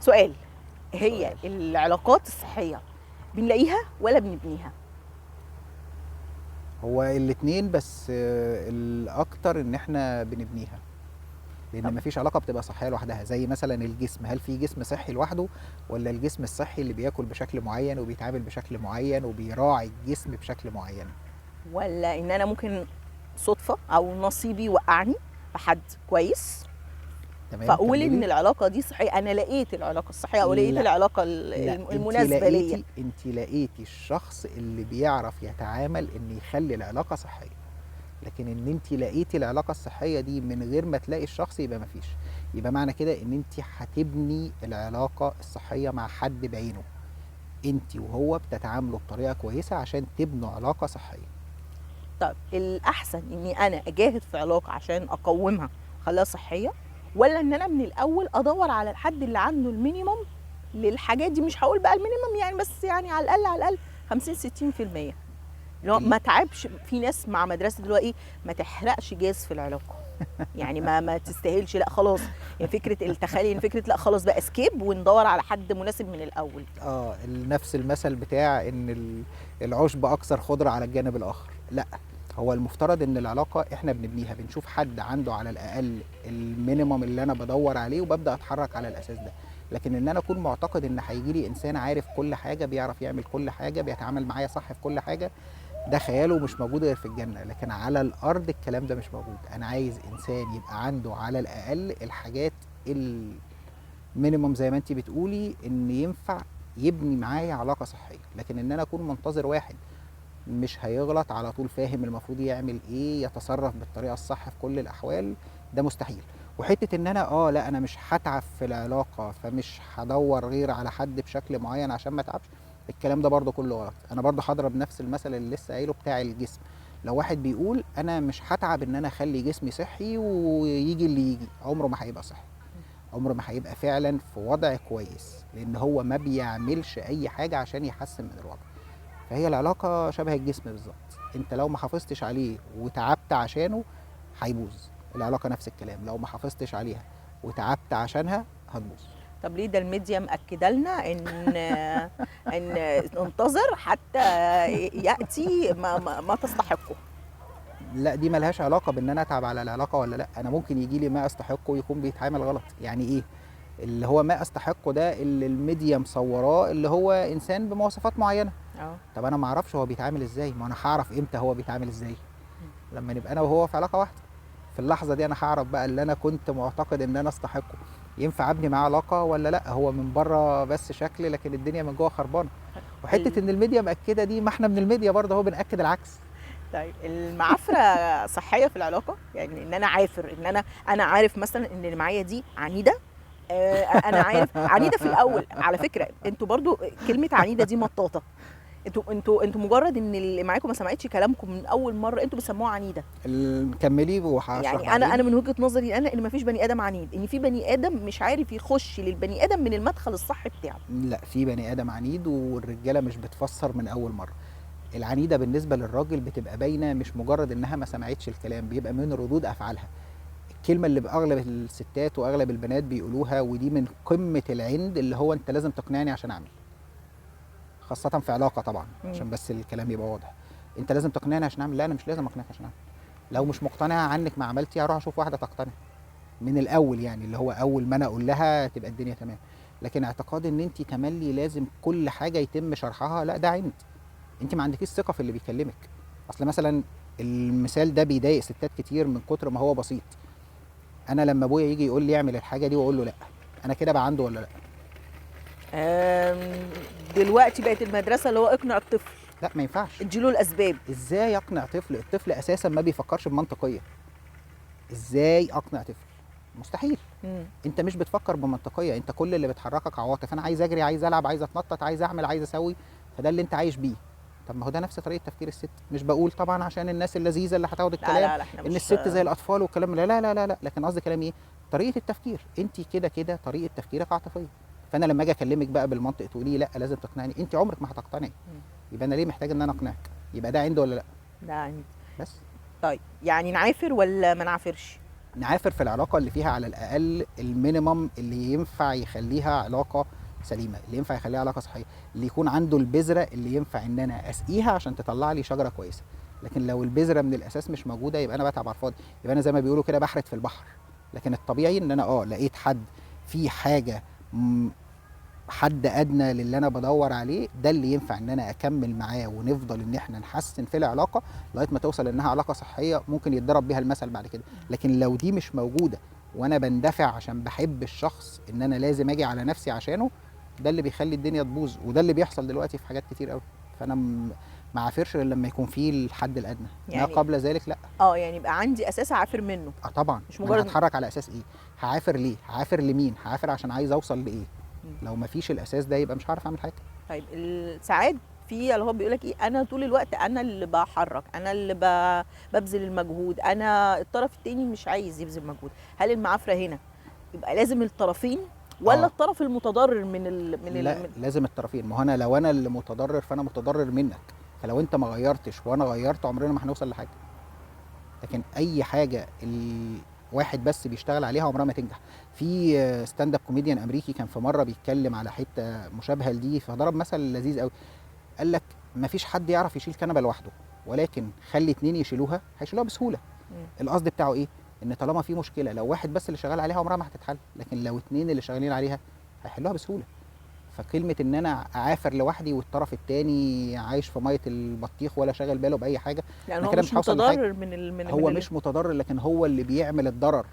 سؤال، هي سؤال. العلاقات الصحيه بنلاقيها ولا بنبنيها؟ هو الاتنين، بس الاكتر ان احنا بنبنيها، لان طب مفيش علاقه بتبقى صحيه لوحدها. زي مثلا الجسم، هل في جسم صحي لوحده، ولا الجسم الصحي اللي بياكل بشكل معين وبيتعامل بشكل معين وبيراعي الجسم بشكل معين؟ ولا ان انا ممكن صدفه او نصيبي وقعني بحد كويس تمام، فاقول ان كملي. العلاقه دي صحيه، انا لقيت العلاقه الصحيه او لقيت لا العلاقه لا، المناسبه ليا. انت لقيتي الشخص اللي بيعرف يتعامل ان يخلي العلاقه صحيه. لكن ان انت لقيتي العلاقه الصحيه دي من غير ما تلاقي الشخص، يبقى مفيش. يبقى معنى كده ان انت هتبني العلاقه الصحيه مع حد بعينه، انت وهو بتتعاملوا بطريقه كويسه عشان تبنوا علاقه صحيه. طب الاحسن اني انا اجاهد في علاقه عشان اقومها اخليها صحيه، ولا ان انا من الاول ادور على الحد اللي عنده المينيموم للحاجات دي؟ مش هقول بقى المينيموم يعني، بس يعني على الاقل على الاقل 50 60%، اللي هو ال- ما تعبش. في ناس مع مدرسه اللي هو ايه، ما تحرقش جاز في العلاقه، يعني ما تستاهلش، لا خلاص. يعني فكره التخيل، فكره لا خلاص بقى اسكيب وندور على حد مناسب من الاول. نفس المثل بتاع ان العشب اكثر خضره على الجانب الاخر. لا، هو المفترض ان العلاقه احنا بنبنيها، بنشوف حد عنده على الاقل المينيمم اللي انا بدور عليه وببدا اتحرك على الاساس ده. لكن ان انا اكون معتقد ان هيجي لي انسان عارف كل حاجه، بيعرف يعمل كل حاجه، بيتعامل معايا صح في كل حاجه، ده خياله مش موجود غير في الجنه. لكن على الارض الكلام ده مش موجود. انا عايز انسان يبقى عنده على الاقل الحاجات مينيمم زي ما انت بتقولي، ان ينفع يبني معايا علاقه صحيه. لكن ان انا اكون منتظر واحد مش هيغلط على طول، فاهم المفروض يعمل ايه، يتصرف بالطريقه الصح في كل الاحوال، ده مستحيل. وحته ان انا لا انا مش هتعب في العلاقه فمش هدور غير على حد بشكل معين عشان ما اتعبش، الكلام ده برضه كله غلط. انا برضه هضرب نفس المثل اللي لسه قايله بتاع الجسم. لو واحد بيقول انا مش هتعب ان انا اخلي جسمي صحي ويجي اللي يجي، عمره ما هيبقى صحي، عمره ما هيبقى فعلا في وضع كويس، لان هو ما بيعملش اي حاجه عشان يحسن من الوضع. فهي العلاقه شبه الجسم بالظبط، انت لو ما حافظتش عليه وتعبت عشانه هيبوظ. العلاقه نفس الكلام، لو ما حافظتش عليها وتعبت عشانها هتبوظ. طب ليه ده الميديا مأكده لنا ان انتظر حتى ياتي ما تستحقه؟ لا، دي ملهاش علاقه بان انا اتعب على العلاقه ولا لا. انا ممكن يجي لي ما استحقه ويكون بيتعامل غلط. يعني ايه اللي هو ما استحقه ده؟ اللي الميديا مصوراه اللي هو انسان بمواصفات معينه. اه. طب انا ما اعرفش هو بيتعامل ازاي، ما انا هعرف امتى هو بيتعامل ازاي؟ لما نبقى انا وهو في علاقه واحده. في اللحظه دي انا هعرف بقى اللي انا كنت معتقد ان انا استحقه ينفع ابني معاه علاقه ولا لا. هو من بره بس شكل، لكن الدنيا من جوه خربانه. وحته ان الميديا مأكده دي، ما احنا من الميديا برضه هو بنأكد العكس. طيب المعافره صحيه في العلاقه؟ يعني ان انا عافر، ان انا عارف مثلا ان اللي معايا دي عنيده. انا عارف عنيده في الاول. على فكره انتوا برضو كلمه عنيده دي مطاطه. انتوا مجرد ان اللي معاكم ما سمعتش كلامكم من اول مره انتوا بتسموها عنيده. كملي وهشرح يعني انا بعدين. من وجهه نظري انا ان ما فيش بني ادم عنيد، ان في بني ادم مش عارف يخش للبني ادم من المدخل الصح بتاعه. لا، في بني ادم عنيد، والرجاله مش بتفسر من اول مره. العنيده بالنسبه للراجل بتبقى باينه، مش مجرد انها ما سمعتش الكلام، بيبقى من ردود افعالها. الكلمه اللي باغلب الستات واغلب البنات بيقولوها، ودي من قمه العند، اللي هو انت لازم تقنعني عشان اعمل. خاصه في علاقه طبعا، مم. عشان بس الكلام يبقى واضح. انت لازم تقنعني عشان اعمل. لا، انا مش لازم اقنعك عشان اعمل. لو مش مقتنعه عنك ما عملتي، هروح اشوف واحده تقتنع من الاول. يعني اللي هو اول ما انا اقول لها تبقى الدنيا تمام. لكن اعتقاد ان انت تملي لازم كل حاجه يتم شرحها، لا ده عند. انت ما عندكيش ثقه في اللي بيكلمك. اصل مثلا المثال ده بيضايق ستات كتير من كتر ما هو بسيط. انا لما ابويا يجي يقول لي اعمل الحاجه دي واقول له لا، انا كده بقى عنده ولا لا؟ دلوقتي بقت المدرسه اللي هو اقنع الطفل، لا، ما ينفعش. اديله الاسباب. ازاي اقنع طفل؟ الطفل اساسا ما بيفكرش بمنطقيه. ازاي اقنع طفل؟ مستحيل. مم. انت مش بتفكر بمنطقيه، انت كل اللي بتحركك عواطف. انا عايز اجري، عايز العب، عايز اتنطط، عايز اعمل، عايز اسوي. فده اللي انت عايش بيه. طب ما هو ده نفس طريقه تفكير الست. مش بقول طبعا عشان الناس اللذيذه اللي هتاخد لا الكلام لا لا احنا ان مش. الست زي الاطفال والكلام. لا لا لا لا, لا. لكن قصدي كلام ايه؟ طريقه التفكير. انت كده كده طريقه تفكيرك عاطفيه. فانا لما اجي اكلمك بقى بالمنطق تقولي لا لازم تقنعني، انت عمرك ما هتقتنعي. مم. يبقى انا ليه محتاج ان انا اقنعك؟ يبقى ده عنده ولا لا؟ ده عنيد. بس. طيب يعني نعافر ولا ما نعافرش؟ نعافر في العلاقه اللي فيها على الاقل المينيمم اللي ينفع يخليها علاقه سليمه، اللي ينفع يخليها علاقه صحيه، اللي يكون عنده البذره اللي ينفع ان انا اسقيها عشان تطلع لي شجره كويسه. لكن لو البذره من الاساس مش موجوده يبقى انا بتعب على الفاضي، يبقى انا زي ما بيقولوا كده بحرت في البحر. لكن الطبيعي ان انا لقيت حد في حاجه حد ادنى للي انا بدور عليه، ده اللي ينفع ان انا اكمل معاه ونفضل ان احنا نحسن في العلاقه لغايه ما توصل انها علاقه صحيه ممكن يتضرب بيها المثل بعد كده. لكن لو دي مش موجوده وانا بندفع عشان بحب الشخص ان انا لازم اجي على نفسي عشانه، ده اللي بيخلي الدنيا تبوظ، وده اللي بيحصل دلوقتي في حاجات كتير قوي. فانا ما عافرش غير لما يكون فيه الحد الادنى، ما قبل ذلك لا. يعني يبقى عندي اساس اعافر منه. طبعا، مش مجرد هتحرك على اساس ايه؟ هعافر ليه؟ هعافر لمين؟ هعافر عشان عايز اوصل لايه؟ لو ما فيش الاساس ده يبقى مش هعرف اعمل حاجه. طيب ساعات في اللي هو بيقول لك ايه، انا طول الوقت انا اللي بحرك، انا اللي ببذل المجهود، انا الطرف التاني مش عايز يبذل مجهود. هل المعافره هنا يبقى لازم الطرفين ولا الطرف المتضرر لا، لازم الطرفين. ما هو انا لو انا اللي متضرر فانا متضرر منك، فلو انت ما غيرتش وانا غيرت عمرنا ما هنوصل لحاجه. لكن اي حاجه الواحد بس بيشتغل عليها عمرها ما تنجح. في ستاند اب كوميديان امريكي كان في مره بيتكلم على حته مشابهه لدي، فضرب مثل لذيذ قوي. قال لك ما فيش حد يعرف يشيل كنبه لوحده، ولكن خلي اتنين يشيلوها هيشيلوها بسهوله. القصد بتاعه ايه؟ ان طالما في مشكله لو واحد بس اللي شغال عليها عمرها ما هتتحل، لكن لو اتنين اللي شغالين عليها هيحلوها بسهوله. فكلمه ان انا اعافر لوحدي والطرف التاني عايش في ميه البطيخ ولا شاغل باله باي حاجه، يعني هو مش متضرر من هو مش متضرر لكن هو اللي بيعمل الضرر.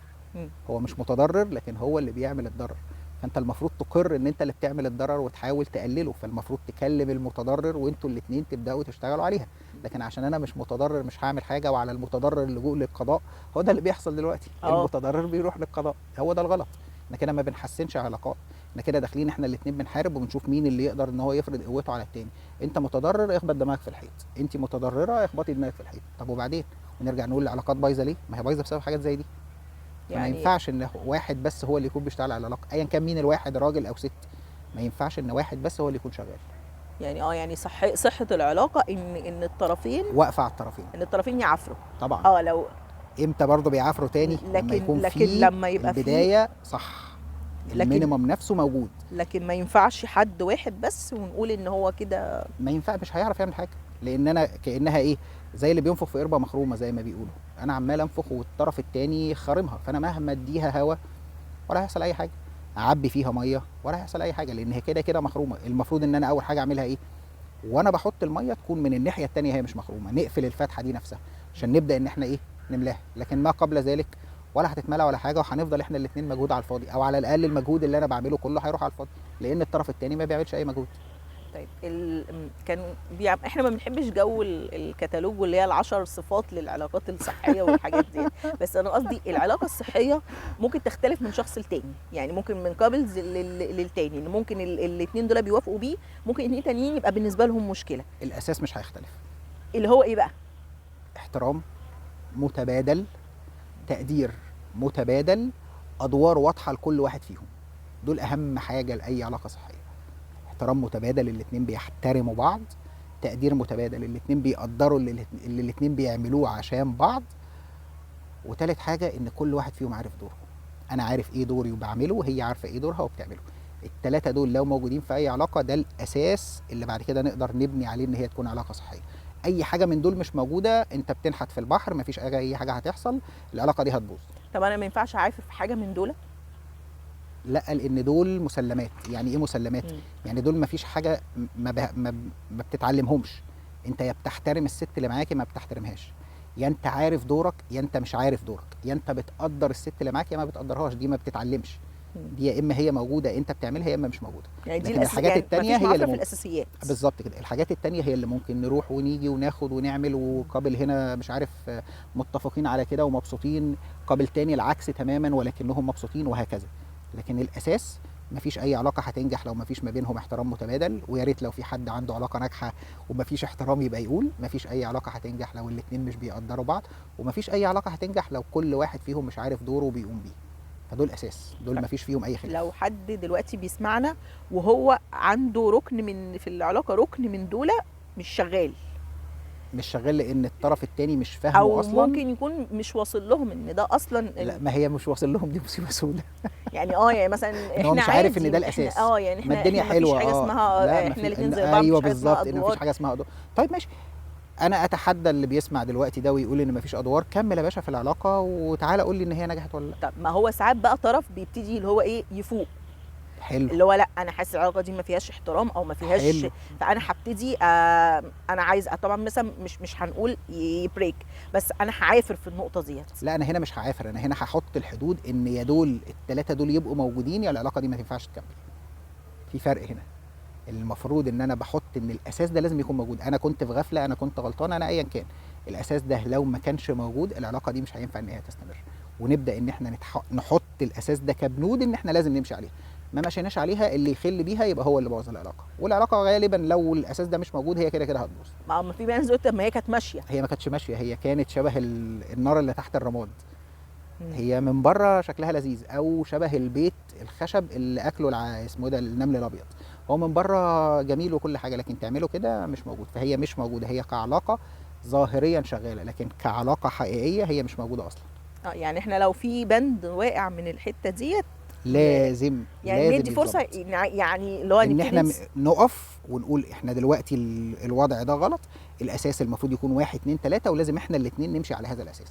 هو مش متضرر لكن هو اللي بيعمل الضرر. فانت المفروض تقر ان انت اللي بتعمل الضرر وتحاول تقلله، فالمفروض تكلم المتضرر وانتوا الاثنين تبداوا تشتغلوا عليها. لكن عشان انا مش متضرر مش هعمل حاجه، وعلى المتضرر اللجوء للقضاء. هو ده اللي بيحصل دلوقتي. المتضرر بيروح للقضاء، هو ده الغلط. احنا كده ما بنحسنش علاقات، احنا كده داخلين احنا الاثنين بنحارب وبنشوف مين اللي يقدر ان هو يفرض قوته على الثاني. انت متضرر اخبط دماغك في الحيط، انت متضرره اخبطي دماغك في الحيط. طب وبعدين؟ ونرجع نقول العلاقات بايظه ليه؟ ما هي بايظه بسبب حاجات زي دي. يعني ما ينفعش ان واحد بس هو اللي يكون بيشتغل على العلاقه، ايا كان مين الواحد راجل او ست. ما ينفعش ان واحد بس هو اللي يكون شغال. يعني يعني صحه العلاقه ان الطرفين واقفه على الطرفين، ان الطرفين يعافروا. طبعا. لو امتى برضه بيعافروا تاني؟ لما يبقى البدايه صح، المينيمم نفسه موجود. لكن ما ينفعش حد واحد بس ونقول ان هو كده ما ينفع، مش هيعرف يعمل حاجه. لان انا كانها ايه، زي اللي بينفخ في قربه مخرومه زي ما بيقولوا. انا عمال انفخ والطرف التاني خارمها، فانا مهما اديها هوا ولا هيحصل اي حاجه، اعبي فيها ميه ولا هيحصل اي حاجه، لان هي كده كده مخرومه. المفروض ان انا اول حاجه اعملها ايه؟ وانا بحط الميه تكون من الناحيه الثانيه هي مش مخرومه، نقفل الفتحه دي نفسها عشان نبدا ان احنا ايه، نملاها. لكن ما قبل ذلك ولا هتتملى ولا حاجه، وهنفضل احنا الاثنين مجهود على الفاضي، او على الاقل المجهود اللي انا بعمله كله هيروح على الفاضي، لان الطرف الثاني ما بيعملش اي مجهود. طيب احنا ما بنحبش جو الكتالوج واللي هي ال10 صفات للعلاقات الصحيه والحاجات دي. بس انا قصدي العلاقه الصحيه ممكن تختلف من شخص لتاني، يعني ممكن من كابلز للتاني، ان ممكن الاثنين دول بيوافقوا بيه، ممكن اثنين تانيين يبقى بالنسبه لهم مشكله. الاساس مش هيختلف، اللي هو ايه بقى؟ احترام متبادل، تقدير متبادل، ادوار واضحه لكل واحد فيهم. دول اهم حاجه لاي علاقه صحيه. احترام متبادل، الاثنين بيحترموا بعض. تقدير متبادل، الاثنين بيقدروا اللي الاثنين بيعملوه عشان بعض. وثالث حاجه ان كل واحد فيهم عارف دوره. انا عارف ايه دوري وبعمله، وهي عارفه ايه دورها وبتعمله. الثلاثه دول لو موجودين في اي علاقه، ده الاساس اللي بعد كده نقدر نبني عليه ان هي تكون علاقه صحيه. اي حاجه من دول مش موجوده، انت بتنحت في البحر، مفيش اي حاجه هتحصل، العلاقه دي هتبوظ. طب انا ما ينفعش اعافر في حاجه من دول؟ لا، لان دول مسلمات. يعني ايه مسلمات؟ يعني دول مفيش حاجه ما بتتعلمهمش. انت يا بتحترم الست اللي معاك يا ما بتحترمهاش، يا انت عارف دورك يا انت مش عارف دورك، يا انت بتقدر الست اللي معاك يا ما بتقدرهاش. دي ما بتتعلمش، دي يا اما هي موجوده انت بتعملها يا اما مش موجوده. يعني دي الحاجات التانية هي اللي في الاساسيات. بالظبط كده. الحاجات التانية هي اللي ممكن نروح ونيجي وناخد ونعمل، وقابل هنا مش عارف متفقين على كده ومبسوطين، قابل تاني العكس تماما ولكنهم مبسوطين، وهكذا. لكن الاساس مفيش اي علاقه هتنجح لو مفيش ما بينهم احترام متبادل. ويا ريت لو في حد عنده علاقه ناجحه ومفيش احترام يبقى يقول. مفيش اي علاقه هتنجح لو الاثنين مش بيقدروا بعض، ومفيش اي علاقه هتنجح لو كل واحد فيهم مش عارف دوره وبيقوم بيه. فدول اساس، دول مفيش فيهم اي خلاف. لو حد دلوقتي بيسمعنا وهو عنده ركن في العلاقه، ركن من دول مش شغال، مش شغال لان الطرف التاني مش فاهمه او اصلا. ممكن يكون مش واصل لهم ان ده اصلا لا، ما هي مش واصل لهم، دي مصيبه سوداء. يعني يعني مثلا ان هو احنا مش عارف عادي ان ده إحنا الاساس. يعني ما الدنيا احنا حلوه، مفيش حاجه اسمها لا ما احنا في الاثنين زي بعض، ايوه مفيش حاجه اسمها بالظبط، ان مفيش ادوار. حاجه اسمها ادوار. طيب ماشي، انا اتحدى اللي بيسمع دلوقتي ده ويقول ان مفيش ادوار، كمل يا باشا في العلاقه وتعالى قول لي ان هي نجحت ولا لا. طب ما هو ساعات بقى طرف بيبتدي اللي هو ايه يفوق، حلو. اللي هو لا انا حاسس العلاقه دي ما فيهاش احترام او ما فيهاش، حلو. فانا هبتدي انا عايز طبعا مثلا مش هنقول يبريك، بس انا هعافر في النقطه ديت. لا انا هنا مش هعافر، انا هنا هحط الحدود ان يا دول الثلاثه دول يبقوا موجودين يا العلاقه دي ما تنفعش تكمل. في فرق هنا. المفروض ان انا بحط ان الاساس ده لازم يكون موجود. انا كنت في غفله، انا كنت غلطان، انا ايا كان، الاساس ده لو ما كانش موجود العلاقه دي مش هينفع ان هي تستمر. ونبدا ان احنا نحط الاساس ده كبنود ان احنا لازم نمشي عليها. ما مشيناش عليها اللي يخل بيها يبقى هو اللي بوظ العلاقه، والعلاقه غالبا لو الاساس ده مش موجود هي كده كده هتبوظ. ما في ناس قلت ما هي كانت ماشيه. هي ما كانتش ماشيه، هي كانت شبه النار اللي تحت الرماد. مم. هي من بره شكلها لذيذ، او شبه البيت الخشب اللي اكله اسمه ده النمل الابيض. هو من بره جميل وكل حاجه، لكن تعمله كده مش موجود. فهي مش موجوده، هي كعلاقه ظاهريا شغاله، لكن كعلاقه حقيقيه هي مش موجوده اصلا. يعني احنا لو في بند واقع من الحته ديت لازم يعني لازم ندي فرصه، يتظبط. يعني اللي هو ان نبتدي احنا نقف ونقول احنا دلوقتي الوضع ده غلط، الاساس المفروض يكون واحد اتنين تلاته، ولازم احنا الاتنين نمشي على هذا الاساس.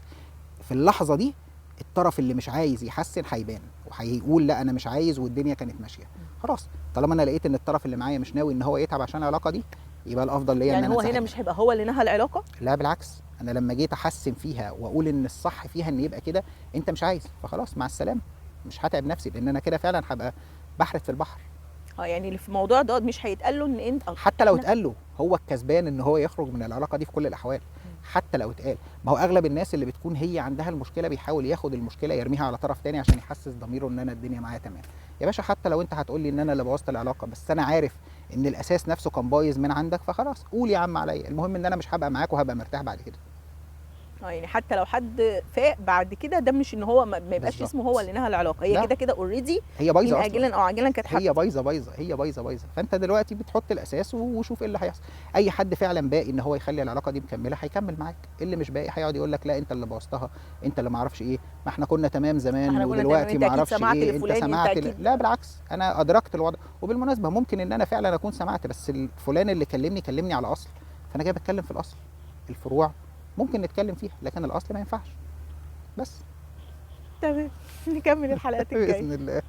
في اللحظه دي الطرف اللي مش عايز يحسن هيبان وهيقول لا انا مش عايز والدنيا كانت ماشيه. خلاص، طالما انا لقيت ان الطرف اللي معايا مش ناوي ان هو يتعب عشان العلاقه دي، يبقى الافضل ليا ان يعني انا هو هنا انسحب مش منها. هيبقى هو اللي نهى العلاقه. لا بالعكس، انا لما جيت احسن فيها واقول ان الصح فيها ان يبقى كده، انت مش عايز، فخلاص مع السلامه، مش هتعب نفسي، لان انا كده فعلا هبقى بحرت في البحر. يعني اللي في الموضوع ده مش هيتقال له ان انت حتى لو اتقال له، هو الكسبان ان هو يخرج من العلاقه دي في كل الاحوال. حتى لو اتقال، ما هو اغلب الناس اللي بتكون هي عندها المشكله بيحاول ياخد المشكله يرميها على طرف تاني عشان يحسس ضميره ان انا الدنيا معايا تمام. يا باشا حتى لو انت هتقول لي ان انا اللي بوظت العلاقه، بس انا عارف ان الاساس نفسه كان بايظ من عندك، فخلاص قول يا عم عليا، المهم ان انا مش هبقى معاك وهبقى مرتاح بعد كده. يعني حتى لو حد فاق بعد كده، ده مش ان هو ما يبقاش بالظبط. اسمه هو اللي نهى العلاقه، هي لا. كده كده اوريدي هي ان بايظه اجلا اصلا، او عاجلا كانت هي حق. بايظه بايظه، هي بايظه بايظه. فانت دلوقتي بتحط الاساس وشوف ايه اللي هيحصل. اي حد فعلا باقي ان هو يخلي العلاقه دي مكمله هيكمل معاك، اللي مش باقي هيقعد يقول لك لا انت اللي بوظتها، انت اللي ما اعرفش ايه، ما احنا كنا تمام ما زمان احنا كنا تمام، ودلوقتي انت ما اكيد اعرفش سمعت ايه، انت لفلان، انت سمعت اكيد. لا بالعكس، انا ادركت الوضع. وبالمناسبه ممكن ان انا فعلا اكون سمعت، بس الفلان اللي كلمني على اصل، فانا جاي بتكلم في الاصل. الفروع ممكن نتكلم فيها، لكن الاصل ما ينفعش. بس تمام. نكمل الحلقات الجايه. باذن الله.